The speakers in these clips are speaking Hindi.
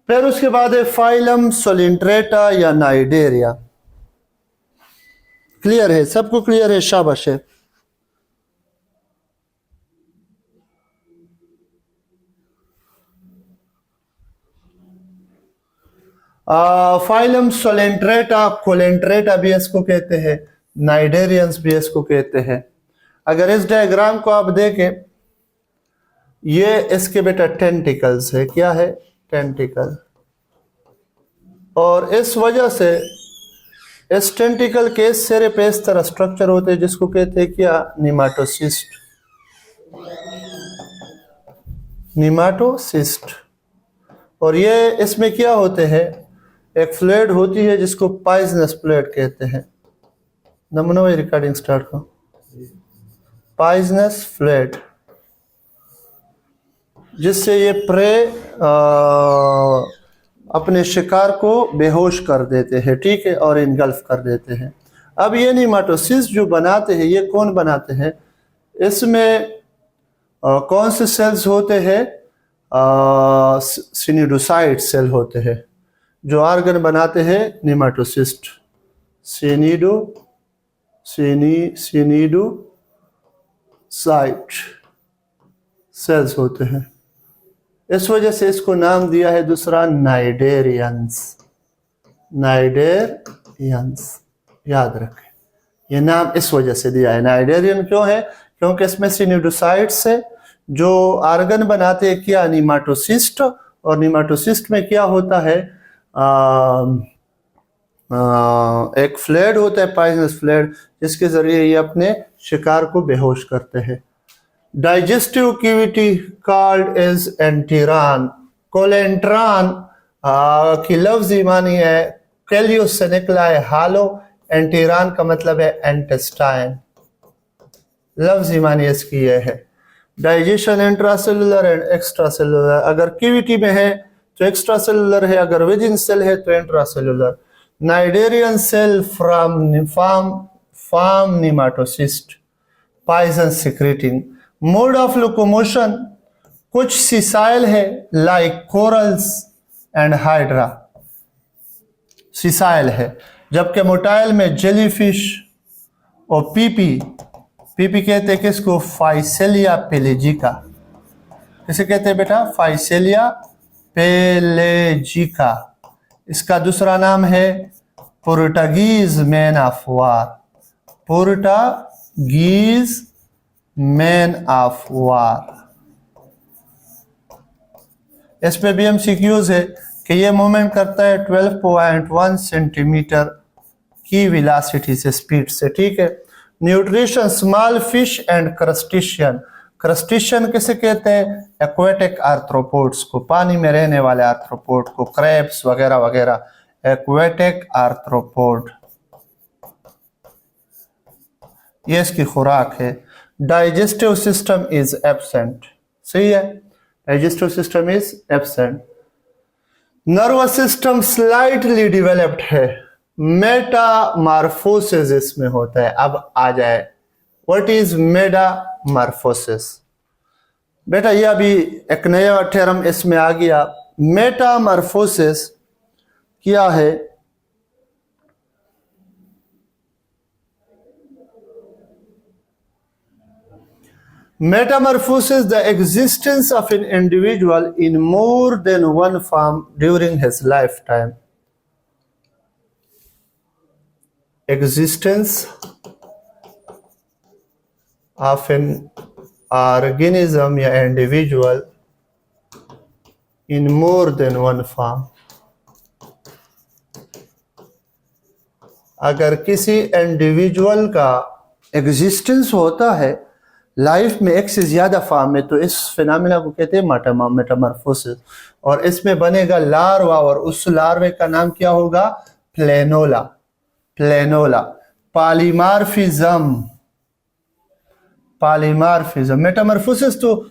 फिर उसके बाद है फाइलम सोलिंट्रेटा या नाइडेरिया। क्लियर है, सबको क्लियर है? शाबाश है। फाइलम सोलेंट्रेटा, कोलेंट्रेटा भी इसको कहते हैं, नाइडेरियंस भी इसको कहते हैं। अगर इस डायग्राम को आप देखें, ये इसके बेटा टेंटिकल्स है। क्या है? टेंटिकल। और इस वजह से इस टेंटिकल के सिरे पे इस तरह स्ट्रक्चर होते हैं जिसको कहते हैं क्या? निमाटोसिस्ट। निमाटोसिस्ट। और ये इसमें क्या होते हैं? एक फ्लूइड होती है जिसको पॉइजनस फ्लूइड कहते हैं। नमूना भाई रिकॉर्डिंग स्टार्ट करो। पॉइजनस फ्लूइड, जिससे ये प्रे अपने शिकार को बेहोश कर देते हैं, ठीक है, और इनगल्फ कर देते हैं। अब ये निमाटोसिस्ट जो बनाते हैं, ये कौन बनाते हैं? इसमें कौन से सेल्स होते हैं? सिनिडोसाइट सेल होते हैं जो ऑर्गन बनाते हैं निमाटोसिस्ट। सिनिडोसाइट सेल्स होते हैं। इस वजह से इसको नाम दिया है दूसरा नाइडेरियंस। नाइडेरियंस याद रखें, ये नाम इस वजह से दिया है। नाइडेरियन क्यों है? क्योंकि इसमें सिनिडोसाइट्स है जो ऑर्गन बनाते हैं क्या? निमाटोसिस्ट। और निमाटोसिस्ट में क्या होता है? एक फ्लूइड होता है, पॉइजनस फ्लूइड, जिसके जरिए ये अपने शिकार को बेहोश करते हैं। Digestive cavity called as enteron. Coelenteron की लफ्जी मानी है कैलियोस से निकला है, हालो। एंटीरान का मतलब है इंटेस्टाइन। लफ्जी मानी इसकी यह है। Digestion intracellular and extracellular. अगर कैविटी में है तो एक्स्ट्रासेलुलर है, अगर विद इन सेल है तो intracellular. Cnidarian cell from nematocyst, poison secreting. Mode of locomotion कुछ सिसाइल है, like corals and hydra, sessile है, जबकि मोटाइल में जेलीफिश और पीपी कहते हैं किसको? फाइसेलिया पेलेजिका। किसे कहते हैं बेटा? फाइसेलिया पेलेजिका। इसका दूसरा नाम है Portuguese man of war. Portuguese man of war. इस पे भी एमसीक्यूज है कि ये मूवमेंट करता है 12.1 सेंटीमीटर की वेलोसिटी से, स्पीड से, ठीक है। Nutrition small fish and crustacean. Crustacean किसे कहते हैं? एक्वेटिक आर्थ्रोपोड्स को, पानी में रहने वाले आर्थ्रोपोड को, क्रैब्स वगैरह वगैरह, एक्वेटिक आर्थ्रोपोड, ये इसकी खुराक है। Digestive system is absent. सही है, digestive system is absent. Nervous system slightly developed है। मेटामार्फोसिस इसमें होता है। अब आ जाए व्हाट इज मेटामार्फोसिस। बेटा ये अभी एक नया टर्म इसमें आ गया। मेटामार्फोसिस क्या है? Metamorphosis, the existence of an individual in more than one form during his lifetime. Existence of an organism या individual in more than one form. अगर किसी इंडिविजुअल का एग्जिस्टेंस होता है लाइफ में एक से ज्यादा फॉर्म में, तो इस फिनोमेना को कहते हैं मेटामॉर्फोसिस। और इसमें बनेगा लार्वा, और उस लार्वे का नाम क्या होगा? प्लेनोला। प्लेनोला। पॉलीमॉर्फिज्म। मेटामॉर्फोसिस तो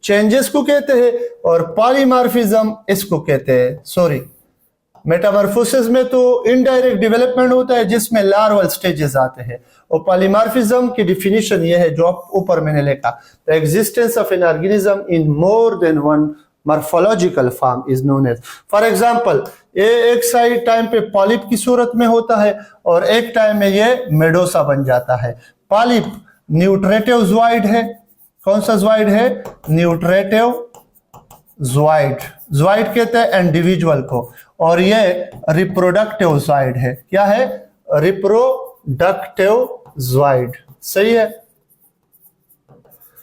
चेंजेस को कहते हैं, और पॉलीमॉर्फिज्म इसको कहते हैं। मेटामॉर्फोसिस में तो इनडायरेक्ट डेवलपमेंट होता है जिसमें लार्वल स्टेजेस आते हैं, और पॉलीमॉर्फिज्म की डिफिनीशन ये है जो ऊपर मैंने लिखा, the existence of an organism in more than one morphological form is known as. For example, ये एक साइड टाइम पे पॉलिप की सूरत में होता है और एक टाइम में ये मेडोसा बन जाता है। पॉलिप न्यूट्रेटिव ज़ोइड है। कौन सा ज़ोइड है? न्यूट्रेटिव ज़ोइड। ज़ोइड कहते हैं इंडिविजुअल को, और ये रिप्रोडक्टिव ज़ोइड है। क्या है? Reproductive zooid. सही है।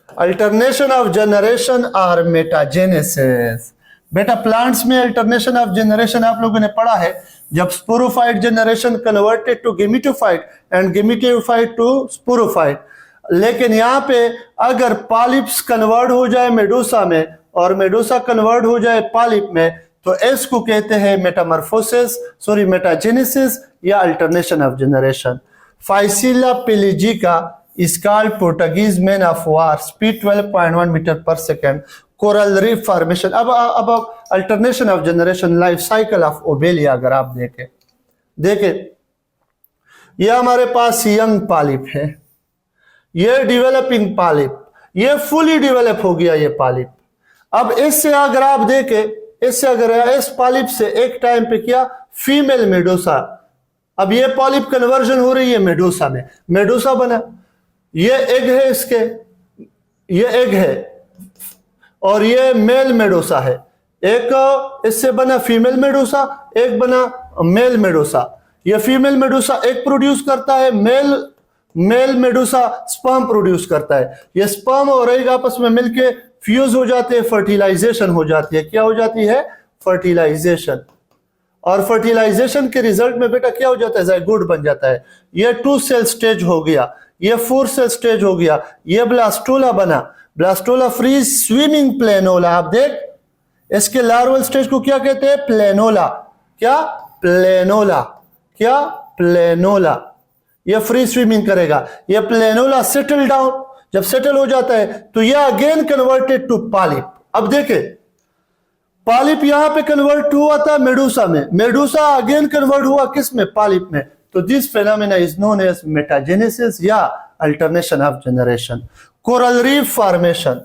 अल्टरनेशन ऑफ जनरेशन और मेटाजेनेसिस। बेटा प्लांट्स में अल्टरनेशन ऑफ जनरेशन आप लोगों ने पढ़ा है, जब sporophyte generation converted to gametophyte and gametophyte to sporophyte. लेकिन यहाँ पे अगर पॉलिप्स कन्वर्ट हो जाए मेडूसा में और मेडूसा कन्वर्ट हो जाए पॉलिप में, तो इसको कहते हैं मेटाजेनेसिस या alternation of generation. Physalia pelagica is called Portuguese man of war, speed 12.1 metre पर सेकेंड, कोरल रीफ फॉर्मेशन। अब alternation of generation, life cycle of obelia अगर आप देखें ये हमारे पास यंग पॉलिप है, ये डेवलपिंग पॉलिप, ये फुली डेवलप हो गया ये पॉलिप। अब इससे अगर आप देखें, इससे अगर इस पॉलिप से एक टाइम पे क्या फीमेल मेडूसा, अब ये पॉलिप कन्वर्जन हो रही है मेडूसा में, मेडूसा बना, ये एग है इसके, ये एग है और ये मेल मेडूसा है। एक इससे बना फीमेल मेडूसा, एक बना मेल मेडूसा। ये फीमेल मेडूसा एग प्रोड्यूस करता है, मेल मेडूसा स्पर्म प्रोड्यूस करता है। ये स्पर्म और एग आपस में मिलके फ्यूज हो जाते हैं, फर्टिलाइजेशन हो जाती है। क्या हो जाती है? फर्टिलाइजेशन। और फर्टिलाइजेशन के रिजल्ट में बेटा क्या हो जाता है? ज़ाइगोट बन जाता है। ये 2 सेल स्टेज हो गया, ये 4 सेल स्टेज हो गया, ये ब्लास्टोला बना, ब्लास्टोला फ्री स्विमिंग प्लेनोला। आप देख, इसके लार्वल स्टेज को क्या कहते हैं? प्लेनोला। क्या? प्लेनोला। क्या? प्लेनोला। ये फ्री स्विमिंग करेगा, ये प्लेनोला सेटल डाउन, जब सेटल हो जाता है तो ये अगेन कन्वर्टेड टू पॉलिप। अब देखे, पॉलिप यहां पे कन्वर्ट हुआ था मेडूसा में, मेडूसा अगेन कन्वर्ट हुआ किस में? पॉलिप में। तो this phenomena is known as metagenesis या alternation of generation. Coral reef formation.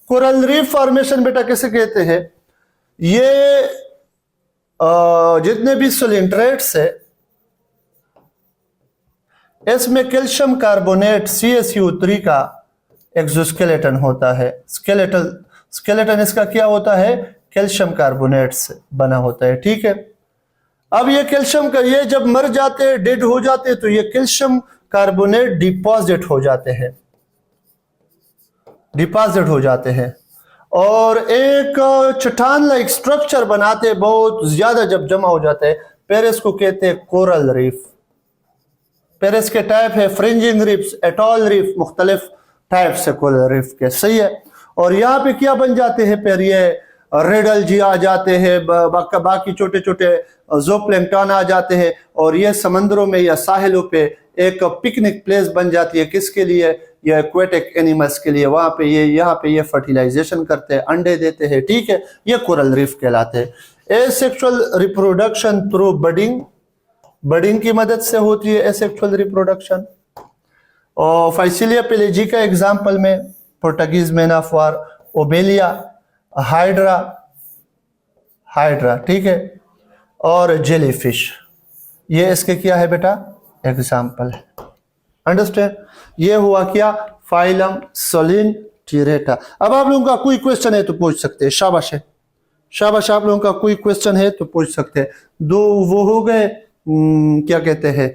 Coral reef formation बेटा किसे कहते हैं? ये जितने भी सोलिंट्रेट्स है इसमें कैल्शियम कार्बोनेट CaCO3 का एक्सोस्केलेटन होता है। स्केलेटन इसका क्या होता है? कैल्शियम कार्बोनेट से बना होता है। ठीक है। अब ये कैल्शियम का, ये जब मर जाते हैं, डेड हो जाते हैं, तो ये कैल्शियम कार्बोनेट डिपॉजिट हो जाते हैं, डिपॉजिट हो जाते हैं और एक चट्टान लाइक स्ट्रक्चर बनाते हैं। बहुत ज्यादा जब जमा हो जाते हैं, फिर इसको कहते हैं कोरल रीफ। फिर इसके टाइप है फ्रिंजिंग रीफ्स, एटॉल रीफ, मुख्तलिफ टाइप से कोरल रीफ के। सही है। और यहाँ पे क्या बन जाते हैं? फिर ये रेडल जी आ जाते हैं, बाकी छोटे छोटे ज़ूप्लैंक्टन आ जाते हैं, और ये समंदरों में या साहिलों पे एक पिकनिक प्लेस बन जाती है। किसके लिए? ये एक्वेटिक एनिमल्स के लिए। वहां पे ये, यहाँ पे ये फर्टिलाइजेशन करते हैं, अंडे देते हैं। ठीक है। ये कोरल रीफ कहलाते हैं। Asexual reproduction through budding, budding की मदद से होती है एसेक्सुअल रिप्रोडक्शन। और फाइसिलिया पेलेजिका एग्जाम्पल में Portuguese man of war, Obelia, hydra. ठीक है। और जेलीफिश, ये इसके क्या है बेटा? एग्जाम्पल है। अंडरस्टैंड? ये हुआ क्या? फाइलम सोलिनटेरेटा। अब आप लोगों का कोई क्वेश्चन है तो पूछ सकते हैं। शाबाश है, शाबाश। आप लोगों का कोई क्वेश्चन है तो पूछ सकते हैं। दो वो हो गए, क्या कहते हैं,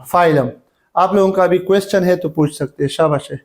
फाइलम। आप लोगों का भी क्वेश्चन है तो पूछ सकते हैं। शाबाश है।